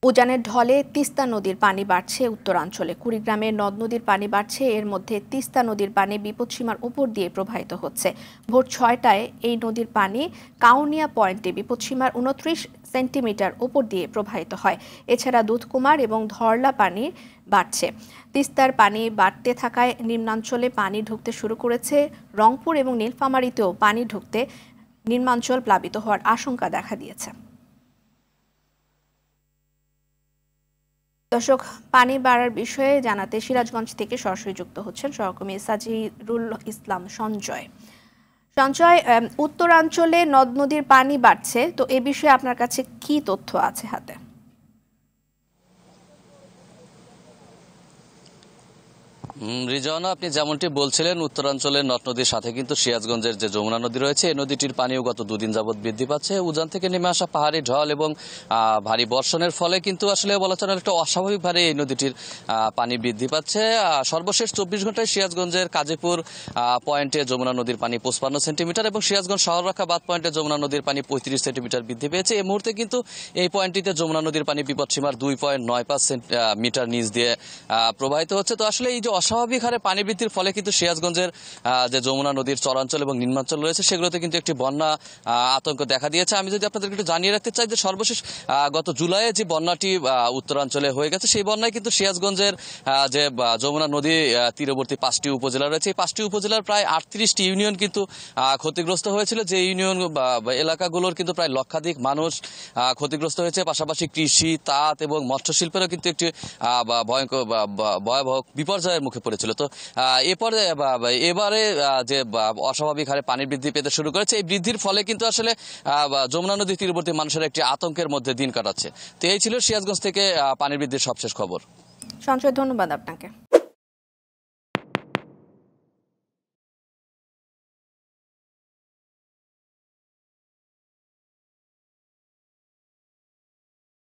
উজানের ঢলে তিস্তা নদীর পানি বাড়ছে উত্তরাঞ্চলে। কুড়িগ্রামের নদ নদীর পানি বাড়ছে। এর মধ্যে তিস্তা নদীর পানি বিপদসীমার উপর দিয়ে প্রবাহিত হচ্ছে। ভোর ৬টায় এই নদীর পানি কাউনিয়া পয়েন্টে বিপদসীমার ২৯ সেন্টিমিটার উপর দিয়ে প্রবাহিত হয়। এছাড়া দুধকুমার এবং ধরলা পানি বাড়ছে। তিস্তার পানি বাড়তে থাকায় নিম্নাঞ্চলে পানি ঢুকতে শুরু করেছে। রংপুর এবং নীলফামারীতেও পানি ঢুকতে নিম্নাঞ্চল প্লাবিত হওয়ার আশঙ্কা দেখা দিয়েছে। দর্শক, পানি বাড়ার বিষয়ে জানাতে সিরাজগঞ্জ থেকে সরাসরি যুক্ত হচ্ছেন সহকর্মী সাজিরুল ইসলাম সঞ্জয়। সঞ্জয়, উত্তরাঞ্চলে নদ নদীর পানি বাড়ছে, তো এ বিষয়ে আপনার কাছে কি তথ্য আছে হাতে? রিজওয়ানা, আপনি যেমনটি বলছিলেন, উত্তরাঞ্চলের নদ নদীর সাথে কিন্তু সিরাজগঞ্জের যে যমুনা নদী রয়েছে, এই নদীটির পানিও গত দুদিন যাবৎ বৃদ্ধি পাচ্ছে। উজান থেকে নেমে আসা পাহাড়ি ঢল এবং ভারী বর্ষণের ফলে কিন্তু আসলে বলা চলে একটা অস্বাভাবিক ভাবে এই নদীটির পানি বৃদ্ধি পাচ্ছে। সর্বশেষ ২৪ ঘন্টায় সিরাজগঞ্জের কাজীপুর পয়েন্টে যমুনা নদীর পানি ৫৫ সেন্টিমিটার এবং সিরাজগঞ্জ শহররক্ষা বাঁধ পয়েন্টে যমুনা নদীর পানি ৩৫ সেন্টিমিটার বৃদ্ধি পেয়েছে। এই মুহূর্তে কিন্তু এই পয়েন্টটিতে যমুনা নদীর পানি বিপদসীমার ২.৯৫ মিটার নিচ দিয়ে প্রবাহিত হচ্ছে। তো আসলে এই যে অস্বাভাবিক হারে পানি বৃদ্ধির ফলে কিন্তু সিরাজগঞ্জের যে যমুনা নদীর চরাঞ্চল এবং নিম্নাঞ্চল রয়েছে, সেগুলোতে কিন্তু একটি বন্যা আতঙ্ক দেখা দিয়েছে। আমি যদি আপনাদেরকে একটু জানিয়ে রাখতে চাই যে সর্বশেষ গত জুলাইয়ে যে বন্যাটি উত্তরাঞ্চলে হয়ে গেছে, সেই বন্যায় কিন্তু সিরাজগঞ্জের যে যমুনা নদী তীরবর্তী ৫টি উপজেলা রয়েছে, এই ৫টি উপজেলার প্রায় ৩৮টি ইউনিয়ন কিন্তু ক্ষতিগ্রস্ত হয়েছিল। যে ইউনিয়ন এলাকাগুলোর কিন্তু প্রায় লক্ষাধিক মানুষ ক্ষতিগ্রস্ত হয়েছে। পাশাপাশি কৃষি, তাঁত এবং মৎস্য শিল্পেরও কিন্তু একটি ভয়াবহ বিপর্যয়ের মুখে পড়েছিল। তো এবারে যে অস্বাভাবিক হারে পানি বৃদ্ধি পেতে শুরু করেছে, এই বৃদ্ধির ফলে কিন্তু আসলে যমুনা নদী তীরবর্তী মানুষের একটি আতঙ্কের মধ্যে দিন কাটাচ্ছে। তো এই ছিল সিরাজগঞ্জ থেকে পানি বৃদ্ধির সবশেষ খবর। সঞ্জয়, ধন্যবাদ আপনাকে।